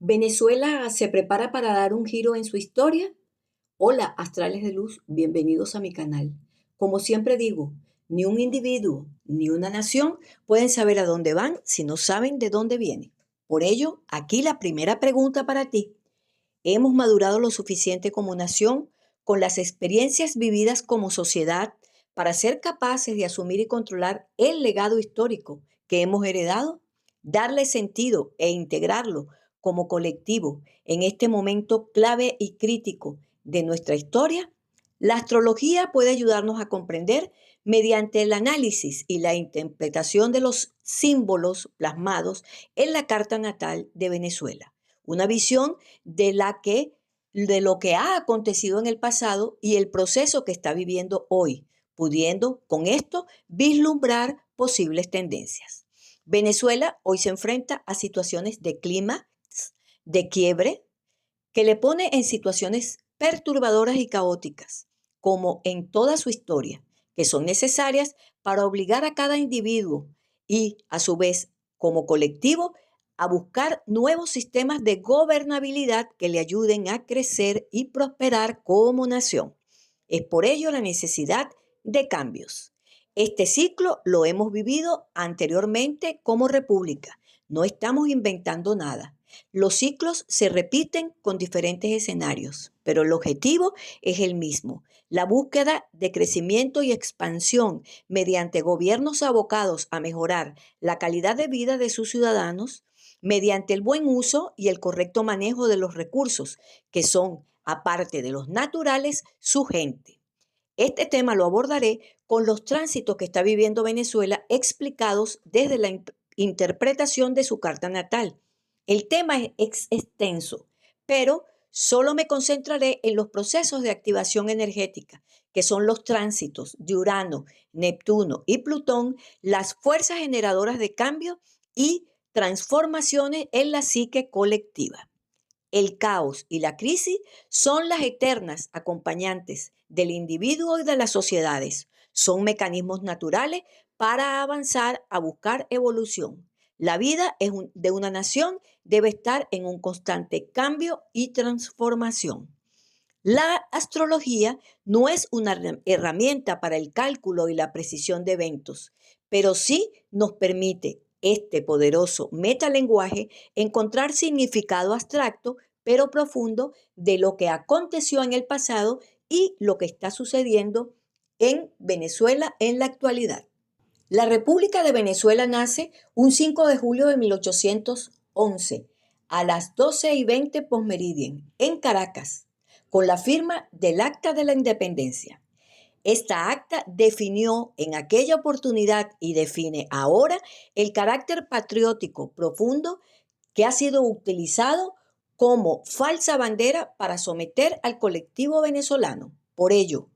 Venezuela se prepara para dar un giro en su historia. Hola, astrales de luz, bienvenidos a mi canal. Como siempre digo, ni un individuo ni una nación pueden saber a dónde van si no saben de dónde vienen. Por ello, aquí la primera pregunta para ti. ¿Hemos madurado lo suficiente como nación con las experiencias vividas como sociedad para ser capaces de asumir y controlar el legado histórico que hemos heredado? Darle sentido e integrarlo como colectivo en este momento clave y crítico de nuestra historia. La astrología puede ayudarnos a comprender mediante el análisis y la interpretación de los símbolos plasmados en la carta natal de Venezuela. Una visión de lo que ha acontecido en el pasado y el proceso que está viviendo hoy, pudiendo con esto vislumbrar posibles tendencias. Venezuela hoy se enfrenta a situaciones de clima, de quiebre, que le pone en situaciones perturbadoras y caóticas, como en toda su historia, que son necesarias para obligar a cada individuo y, a su vez, como colectivo, a buscar nuevos sistemas de gobernabilidad que le ayuden a crecer y prosperar como nación. Es por ello la necesidad de cambios. Este ciclo lo hemos vivido anteriormente como república. No estamos inventando nada. Los ciclos se repiten con diferentes escenarios, pero el objetivo es el mismo: la búsqueda de crecimiento y expansión mediante gobiernos abocados a mejorar la calidad de vida de sus ciudadanos, mediante el buen uso y el correcto manejo de los recursos, que son, aparte de los naturales, su gente. Este tema lo abordaré con los tránsitos que está viviendo Venezuela explicados desde la interpretación de su carta natal. El tema es extenso, pero solo me concentraré en los procesos de activación energética, que son los tránsitos de Urano, Neptuno y Plutón, las fuerzas generadoras de cambio y transformaciones en la psique colectiva. El caos y la crisis son las eternas acompañantes del individuo y de las sociedades. Son mecanismos naturales para avanzar a buscar evolución. La vida de una nación debe estar en un constante cambio y transformación. La astrología no es una herramienta para el cálculo y la precisión de eventos, pero sí nos permite este poderoso metalenguaje encontrar significado abstracto pero profundo de lo que aconteció en el pasado y lo que está sucediendo en Venezuela en la actualidad. La República de Venezuela nace un 5 de julio de 1811 a las 12:20 postmeridien en Caracas, con la firma del Acta de la Independencia. Esta acta definió en aquella oportunidad y define ahora el carácter patriótico profundo que ha sido utilizado como falsa bandera para someter al colectivo venezolano. Por ello,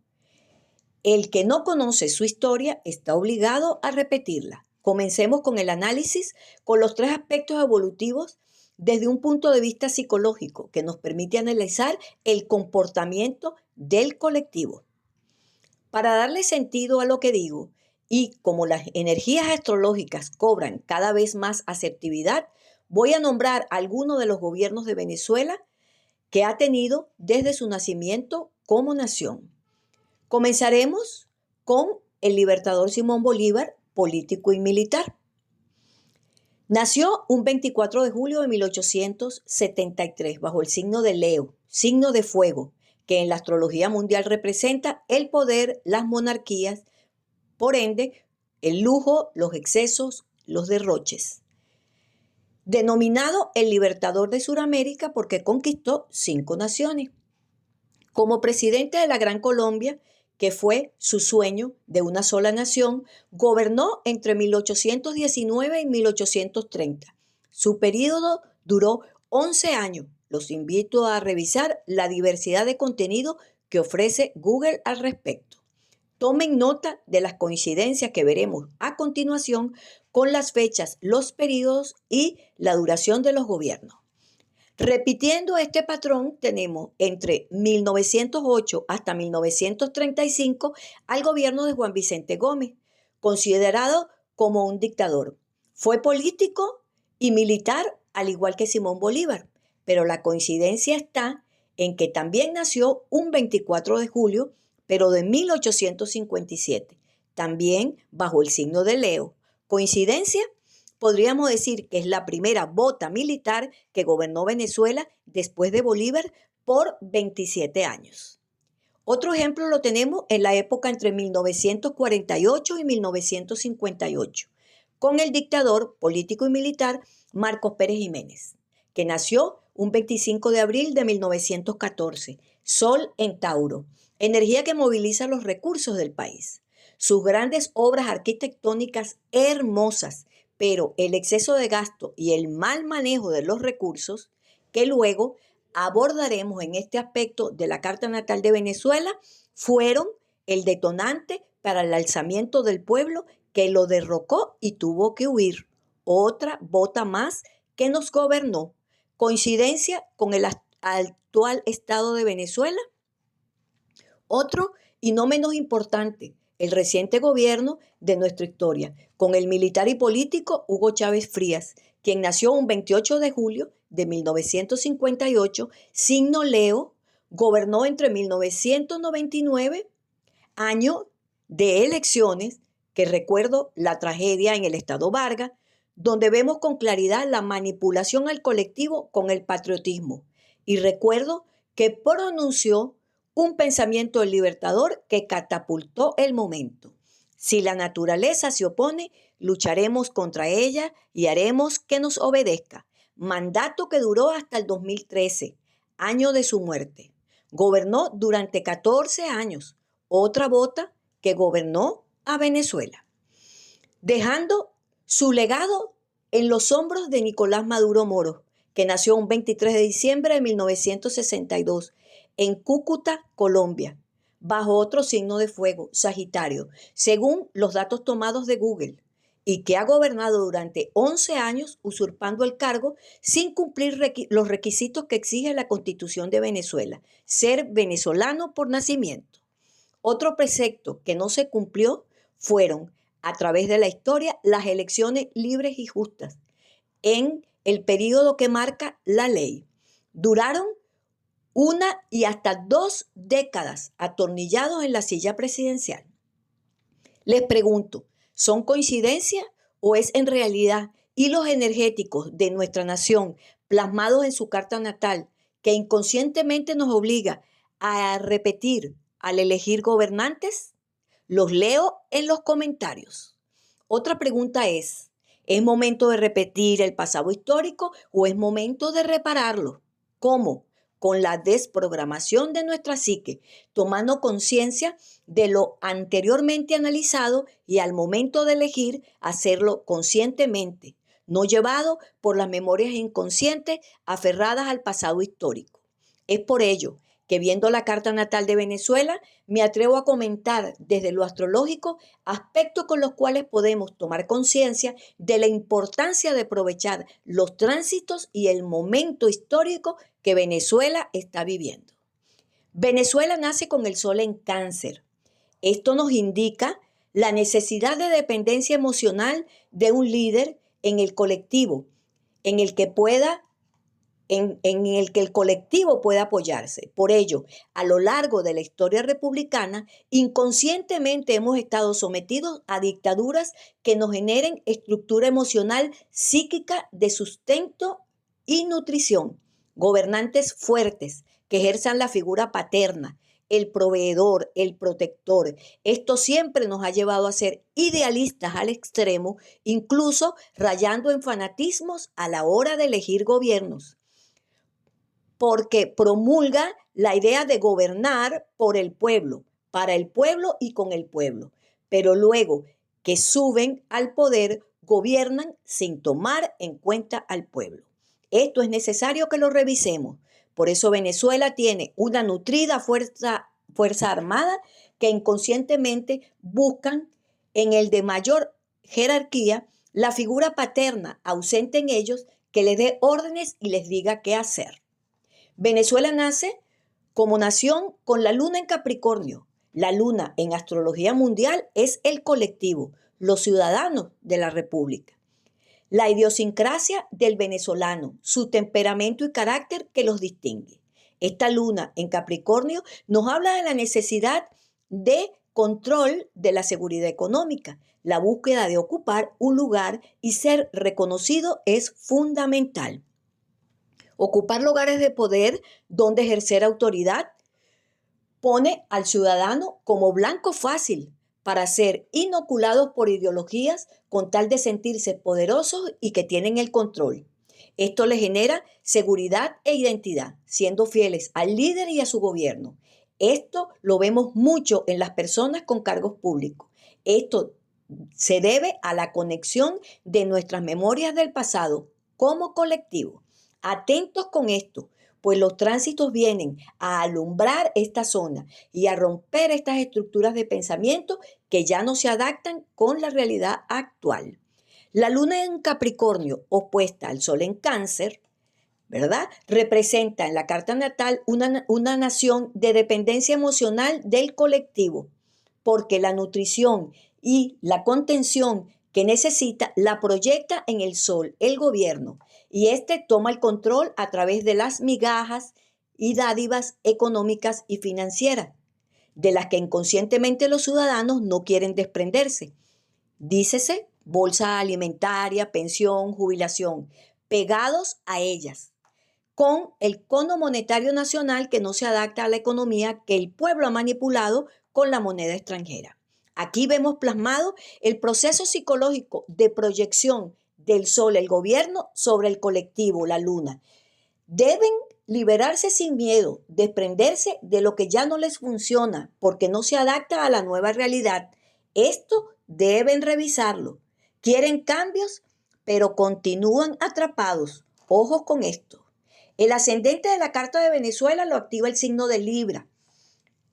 el que no conoce su historia está obligado a repetirla. Comencemos con el análisis con los tres aspectos evolutivos desde un punto de vista psicológico que nos permite analizar el comportamiento del colectivo. Para darle sentido a lo que digo, y como las energías astrológicas cobran cada vez más asertividad, voy a nombrar algunos de los gobiernos de Venezuela que ha tenido desde su nacimiento como nación. Comenzaremos con el libertador Simón Bolívar, político y militar. Nació un 24 de julio de 1873 bajo el signo de Leo, signo de fuego, que en la astrología mundial representa el poder, las monarquías, por ende, el lujo, los excesos, los derroches. Denominado el libertador de Sudamérica porque conquistó 5 naciones. Como presidente de la Gran Colombia, que fue su sueño de una sola nación, gobernó entre 1819 y 1830. Su periodo duró 11 años. Los invito a revisar la diversidad de contenido que ofrece Google al respecto. Tomen nota de las coincidencias que veremos a continuación con las fechas, los periodos y la duración de los gobiernos. Repitiendo este patrón, tenemos entre 1908 hasta 1935 al gobierno de Juan Vicente Gómez, considerado como un dictador. Fue político y militar, al igual que Simón Bolívar, pero la coincidencia está en que también nació un 24 de julio, pero de 1857, también bajo el signo de Leo. ¿Coincidencia? Podríamos decir que es la primera bota militar que gobernó Venezuela después de Bolívar por 27 años. Otro ejemplo lo tenemos en la época entre 1948 y 1958, con el dictador político y militar Marcos Pérez Jiménez, que nació un 25 de abril de 1914, Sol en Tauro, energía que moviliza los recursos del país. Sus grandes obras arquitectónicas hermosas, pero el exceso de gasto y el mal manejo de los recursos, que luego abordaremos en este aspecto de la Carta Natal de Venezuela, fueron el detonante para el alzamiento del pueblo que lo derrocó y tuvo que huir. Otra bota más que nos gobernó. ¿Coincidencia con el actual estado de Venezuela? Otro, y no menos importante, el reciente gobierno de nuestra historia, con el militar y político Hugo Chávez Frías, quien nació un 28 de julio de 1958, signo Leo, gobernó entre 1999, año de elecciones, que recuerdo la tragedia en el estado Vargas, donde vemos con claridad la manipulación al colectivo con el patriotismo. Y recuerdo que pronunció un pensamiento libertador que catapultó el momento. Si la naturaleza se opone, lucharemos contra ella y haremos que nos obedezca. Mandato que duró hasta el 2013, año de su muerte. Gobernó durante 14 años, otra bota que gobernó a Venezuela, dejando su legado en los hombros de Nicolás Maduro Moro, que nació un 23 de diciembre de 1962 en Cúcuta, Colombia, bajo otro signo de fuego, Sagitario, según los datos tomados de Google, y que ha gobernado durante 11 años usurpando el cargo sin cumplir los requisitos que exige la Constitución de Venezuela, ser venezolano por nacimiento. Otro precepto que no se cumplió fueron, a través de la historia, las elecciones libres y justas en el periodo que marca la ley. Duraron una y hasta 2 décadas atornillados en la silla presidencial. Les pregunto, ¿son coincidencias o es en realidad hilos energéticos de nuestra nación plasmados en su carta natal que inconscientemente nos obliga a repetir al elegir gobernantes? Los leo en los comentarios. Otra pregunta ¿es momento de repetir el pasado histórico o es momento de repararlo? ¿Cómo? Con la desprogramación de nuestra psique, tomando conciencia de lo anteriormente analizado y al momento de elegir hacerlo conscientemente, no llevado por las memorias inconscientes aferradas al pasado histórico. Es por ello que viendo la carta natal de Venezuela, me atrevo a comentar desde lo astrológico aspectos con los cuales podemos tomar conciencia de la importancia de aprovechar los tránsitos y el momento histórico que Venezuela está viviendo. Venezuela nace con el sol en Cáncer. Esto nos indica la necesidad de dependencia emocional de un líder en el colectivo, en el que el colectivo pueda apoyarse. Por ello, a lo largo de la historia republicana, inconscientemente hemos estado sometidos a dictaduras que nos generen estructura emocional psíquica de sustento y nutrición. Gobernantes fuertes que ejerzan la figura paterna, el proveedor, el protector. Esto siempre nos ha llevado a ser idealistas al extremo, incluso rayando en fanatismos a la hora de elegir gobiernos, porque promulga la idea de gobernar por el pueblo, para el pueblo y con el pueblo. Pero luego que suben al poder, gobiernan sin tomar en cuenta al pueblo. Esto es necesario que lo revisemos. Por eso Venezuela tiene una nutrida fuerza armada que inconscientemente buscan en el de mayor jerarquía la figura paterna ausente en ellos que les dé órdenes y les diga qué hacer. Venezuela nace como nación con la luna en Capricornio. La luna en astrología mundial es el colectivo, los ciudadanos de la República. la idiosincrasia del venezolano, su temperamento y carácter que los distingue. Esta luna en Capricornio nos habla de la necesidad de control de la seguridad económica. La búsqueda de ocupar un lugar y ser reconocido es fundamental. Ocupar lugares de poder donde ejercer autoridad pone al ciudadano como blanco fácil para ser inoculados por ideologías con tal de sentirse poderosos y que tienen el control. Esto les genera seguridad e identidad, siendo fieles al líder y a su gobierno. Esto lo vemos mucho en las personas con cargos públicos. Esto se debe a la conexión de nuestras memorias del pasado como colectivo. Atentos con esto, pues los tránsitos vienen a alumbrar esta zona y a romper estas estructuras de pensamiento que ya no se adaptan con la realidad actual. La luna en Capricornio, opuesta al sol en Cáncer, ¿verdad? Representa en la carta natal una nación de dependencia emocional del colectivo, porque la nutrición y la contención que necesita la proyecta en el sol, el gobierno, y este toma el control a través de las migajas y dádivas económicas y financieras, de las que inconscientemente los ciudadanos no quieren desprenderse. Dícese bolsa alimentaria, pensión, jubilación, pegados a ellas, con el cono monetario nacional que no se adapta a la economía que el pueblo ha manipulado con la moneda extranjera. Aquí vemos plasmado el proceso psicológico de proyección del sol, el gobierno, sobre el colectivo, la luna. Deben liberarse sin miedo, desprenderse de lo que ya no les funciona porque no se adapta a la nueva realidad. Esto deben revisarlo. Quieren cambios, pero continúan atrapados. Ojos con esto. El ascendente de la carta de Venezuela lo activa el signo de Libra.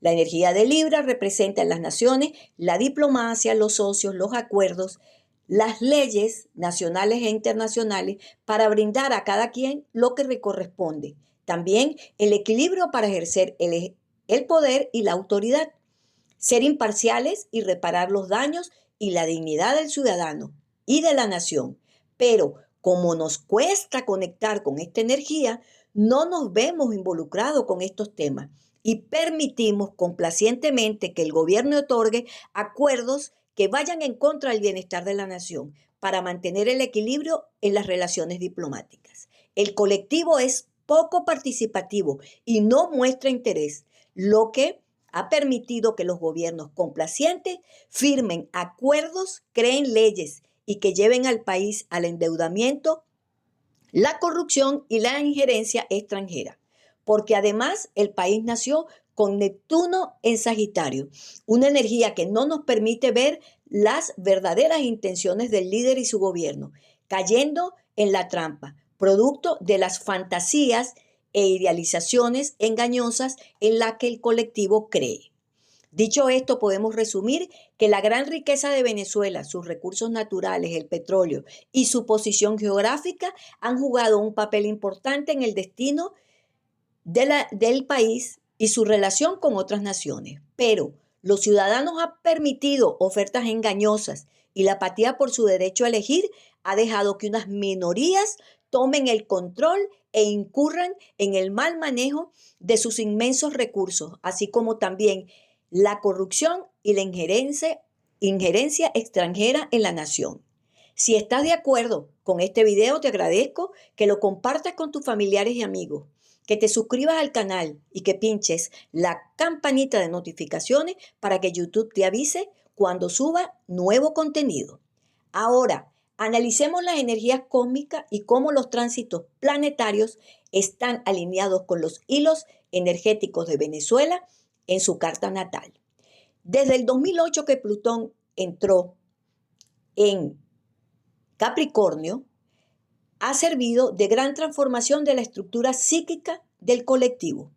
La energía de Libra representa en las naciones la diplomacia, los socios, los acuerdos, las leyes nacionales e internacionales para brindar a cada quien lo que le corresponde. También el equilibrio para ejercer el poder y la autoridad. Ser imparciales y reparar los daños y la dignidad del ciudadano y de la nación. Pero como nos cuesta conectar con esta energía, no nos vemos involucrados con estos temas y permitimos complacientemente que el gobierno otorgue acuerdos que vayan en contra del bienestar de la nación para mantener el equilibrio en las relaciones diplomáticas. El colectivo es poco participativo y no muestra interés, lo que ha permitido que los gobiernos complacientes firmen acuerdos, creen leyes y que lleven al país al endeudamiento, la corrupción y la injerencia extranjera. Porque además el país nació con Neptuno en Sagitario, una energía que no nos permite ver las verdaderas intenciones del líder y su gobierno, cayendo en la trampa, producto de las fantasías e idealizaciones engañosas en las que el colectivo cree. Dicho esto, podemos resumir que la gran riqueza de Venezuela, sus recursos naturales, el petróleo y su posición geográfica han jugado un papel importante en el destino del país y su relación con otras naciones. Pero los ciudadanos han permitido ofertas engañosas y la apatía por su derecho a elegir ha dejado que unas minorías tomen el control e incurran en el mal manejo de sus inmensos recursos, así como también la corrupción y la injerencia extranjera en la nación. Si estás de acuerdo con este video, te agradezco que lo compartas con tus familiares y amigos, que te suscribas al canal y que pinches la campanita de notificaciones para que YouTube te avise cuando suba nuevo contenido. Ahora, analicemos las energías cósmicas y cómo los tránsitos planetarios están alineados con los hilos energéticos de Venezuela en su carta natal. Desde el 2008 que Plutón entró en Capricornio, ha servido de gran transformación de la estructura psíquica del colectivo,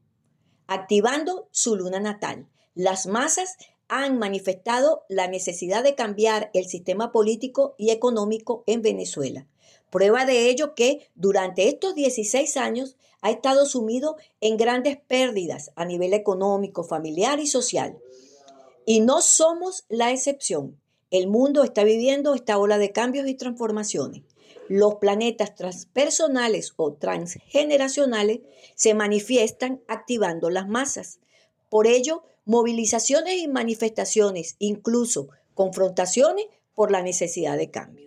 activando su luna natal. Las masas han manifestado la necesidad de cambiar el sistema político y económico en Venezuela. Prueba de ello que durante estos 16 años ha estado sumido en grandes pérdidas a nivel económico, familiar y social. Y no somos la excepción. El mundo está viviendo esta ola de cambios y transformaciones. Los planetas transpersonales o transgeneracionales se manifiestan activando las masas. Por ello, movilizaciones y manifestaciones, incluso confrontaciones por la necesidad de cambio.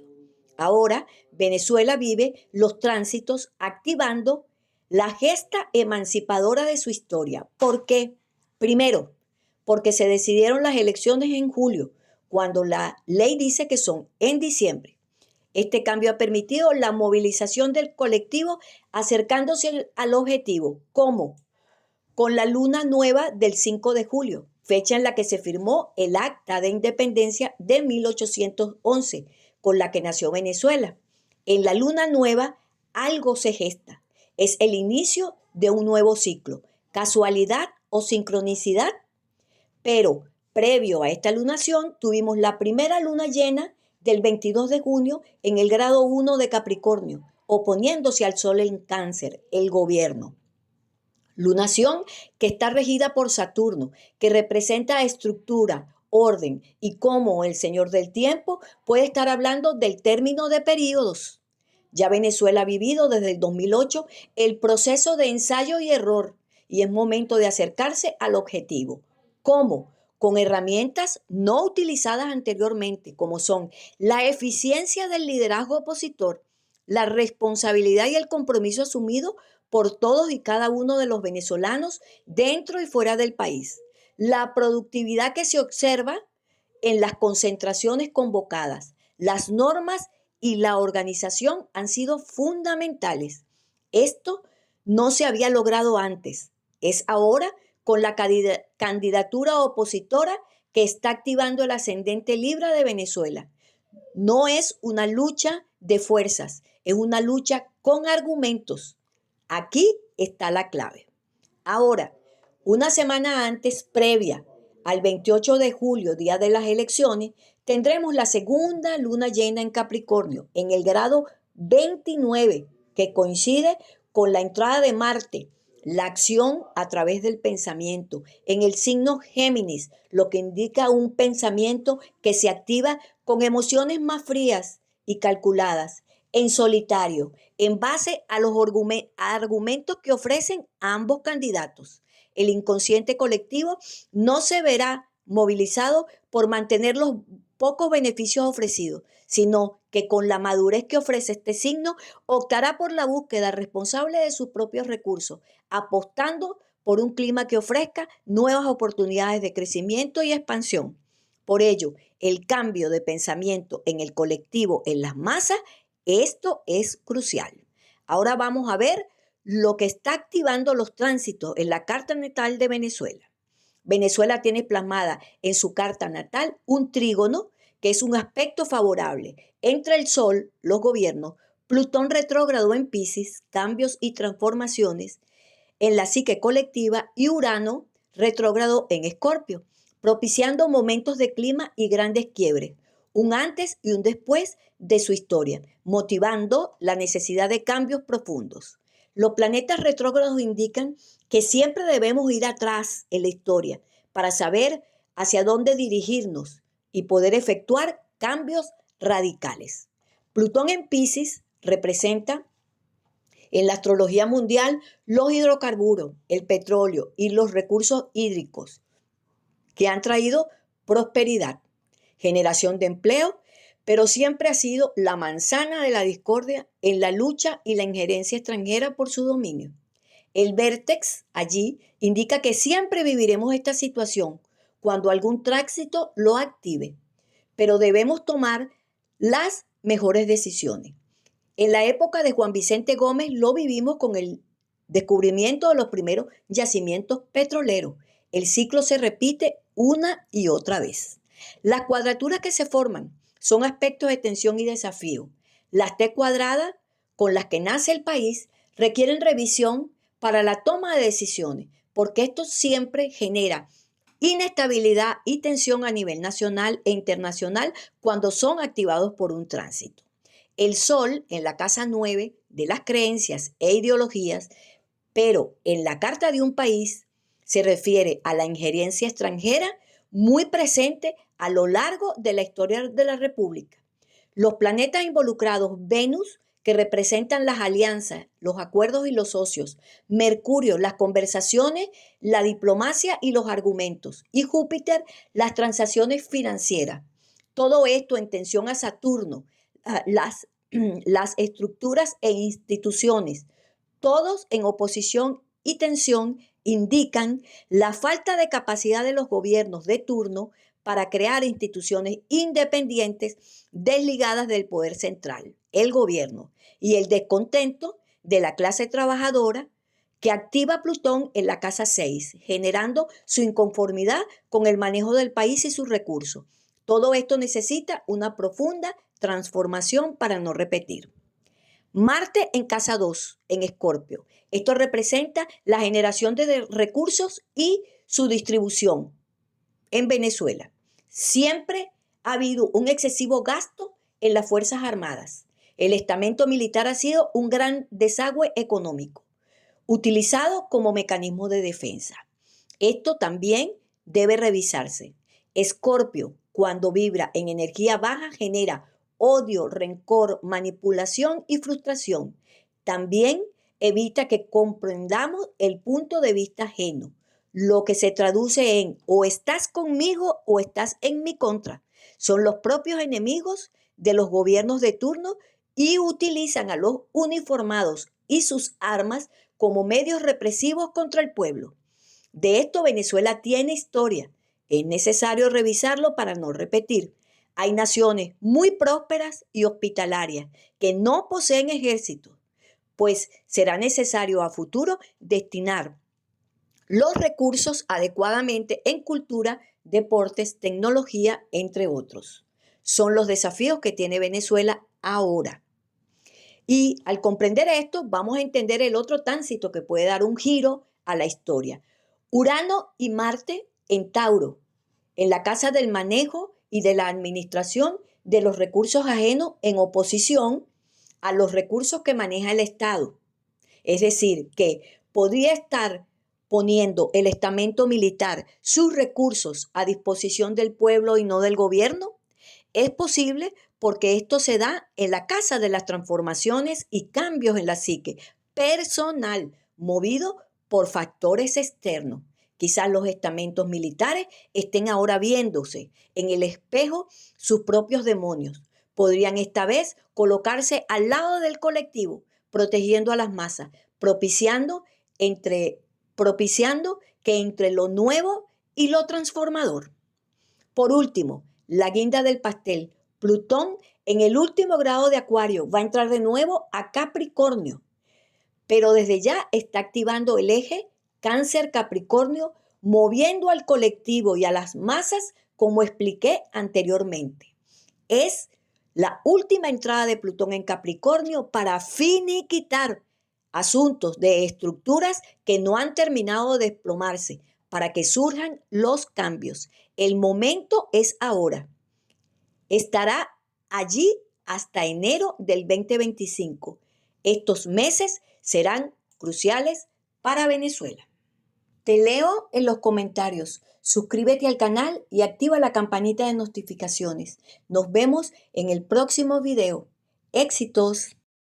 Ahora, Venezuela vive los tránsitos activando la gesta emancipadora de su historia. ¿Por qué? Primero, porque se decidieron las elecciones en julio, cuando la ley dice que son en diciembre. Este cambio ha permitido la movilización del colectivo acercándose al objetivo. ¿Cómo? Con la luna nueva del 5 de julio, fecha en la que se firmó el Acta de Independencia de 1811, con la que nació Venezuela. En la luna nueva algo se gesta. Es el inicio de un nuevo ciclo. ¿Casualidad o sincronicidad? Pero previo a esta lunación tuvimos la primera luna llena del 22 de junio en el grado 1 de Capricornio, oponiéndose al Sol en Cáncer, el gobierno. Lunación que está regida por Saturno, que representa estructura, orden y cómo el Señor del Tiempo puede estar hablando del término de periodos. Ya Venezuela ha vivido desde el 2008 el proceso de ensayo y error y es momento de acercarse al objetivo. ¿Cómo? Con herramientas no utilizadas anteriormente, como son la eficiencia del liderazgo opositor, la responsabilidad y el compromiso asumido por todos y cada uno de los venezolanos dentro y fuera del país, la productividad que se observa en las concentraciones convocadas, las normas y la organización han sido fundamentales. Esto no se había logrado antes. Es ahora con la candidatura opositora que está activando el ascendente Libra de Venezuela. No es una lucha de fuerzas, es una lucha con argumentos. Aquí está la clave. Ahora, una semana antes, previa al 28 de julio, día de las elecciones, tendremos la segunda luna llena en Capricornio, en el grado 29, que coincide con la entrada de Marte, la acción a través del pensamiento, en el signo Géminis, lo que indica un pensamiento que se activa con emociones más frías y calculadas, en solitario, en base a los argumentos que ofrecen ambos candidatos. El inconsciente colectivo no se verá movilizado por mantener los pocos beneficios ofrecidos, sino que con la madurez que ofrece este signo optará por la búsqueda responsable de sus propios recursos, apostando por un clima que ofrezca nuevas oportunidades de crecimiento y expansión. Por ello, el cambio de pensamiento en el colectivo, en las masas, esto es crucial. Ahora vamos a ver lo que está activando los tránsitos en la carta natal de Venezuela. Venezuela tiene plasmada en su carta natal un trígono que es un aspecto favorable entre el Sol, los gobiernos, Plutón retrógrado en Piscis, cambios y transformaciones en la psique colectiva y Urano retrógrado en Escorpio, propiciando momentos de clima y grandes quiebres, un antes y un después de su historia, motivando la necesidad de cambios profundos. Los planetas retrógrados indican que siempre debemos ir atrás en la historia para saber hacia dónde dirigirnos y poder efectuar cambios radicales. Plutón en Piscis representa en la astrología mundial los hidrocarburos, el petróleo y los recursos hídricos que han traído prosperidad, generación de empleo, pero siempre ha sido la manzana de la discordia en la lucha y la injerencia extranjera por su dominio. El vértex allí indica que siempre viviremos esta situación cuando algún tránsito lo active, pero debemos tomar las mejores decisiones. En la época de Juan Vicente Gómez lo vivimos con el descubrimiento de los primeros yacimientos petroleros. El ciclo se repite una y otra vez. Las cuadraturas que se forman son aspectos de tensión y desafío. Las T cuadradas con las que nace el país requieren revisión para la toma de decisiones, porque esto siempre genera inestabilidad y tensión a nivel nacional e internacional cuando son activados por un tránsito. El Sol en la casa 9 de las creencias e ideologías, pero en la carta de un país se refiere a la injerencia extranjera muy presente a lo largo de la historia de la República. Los planetas involucrados, Venus, que representan las alianzas, los acuerdos y los socios. Mercurio, las conversaciones, la diplomacia y los argumentos. Y Júpiter, las transacciones financieras. Todo esto en tensión a Saturno, las estructuras e instituciones, todos en oposición y tensión, indican la falta de capacidad de los gobiernos de turno para crear instituciones independientes desligadas del poder central, el gobierno, y el descontento de la clase trabajadora que activa Plutón en la casa 6, generando su inconformidad con el manejo del país y sus recursos. Todo esto necesita una profunda transformación para no repetir. Marte en casa 2, en Escorpio. Esto representa la generación de recursos y su distribución en Venezuela. Siempre ha habido un excesivo gasto en las Fuerzas Armadas. El estamento militar ha sido un gran desagüe económico, utilizado como mecanismo de defensa. Esto también debe revisarse. Escorpio, cuando vibra en energía baja, genera odio, rencor, manipulación y frustración. También evita que comprendamos el punto de vista ajeno, lo que se traduce en o estás conmigo o estás en mi contra. Son los propios enemigos de los gobiernos de turno y utilizan a los uniformados y sus armas como medios represivos contra el pueblo. De esto Venezuela tiene historia. Es necesario revisarlo para no repetir. Hay naciones muy prósperas y hospitalarias que no poseen ejércitos, pues será necesario a futuro destinar los recursos adecuadamente en cultura, deportes, tecnología, entre otros. Son los desafíos que tiene Venezuela ahora. Y al comprender esto, vamos a entender el otro tránsito que puede dar un giro a la historia. Urano y Marte en Tauro, en la casa del manejo y de la administración de los recursos ajenos en oposición a los recursos que maneja el Estado. Es decir, que podría estar poniendo el estamento militar sus recursos a disposición del pueblo y no del gobierno. Es posible porque esto se da en la casa de las transformaciones y cambios en la psique personal, movido por factores externos. Quizás los estamentos militares estén ahora viéndose en el espejo sus propios demonios. Podrían esta vez colocarse al lado del colectivo, protegiendo a las masas, propiciando que entre lo nuevo y lo transformador. Por último, la guinda del pastel, Plutón en el último grado de Acuario va a entrar de nuevo a Capricornio, pero desde ya está activando el eje Cáncer-Capricornio, moviendo al colectivo y a las masas, como expliqué anteriormente. Es la última entrada de Plutón en Capricornio para finiquitar asuntos de estructuras que no han terminado de desplomarse, para que surjan los cambios. El momento es ahora. Estará allí hasta enero del 2025. Estos meses serán cruciales para Venezuela. Te leo en los comentarios. Suscríbete al canal y activa la campanita de notificaciones. Nos vemos en el próximo video. ¡Éxitos!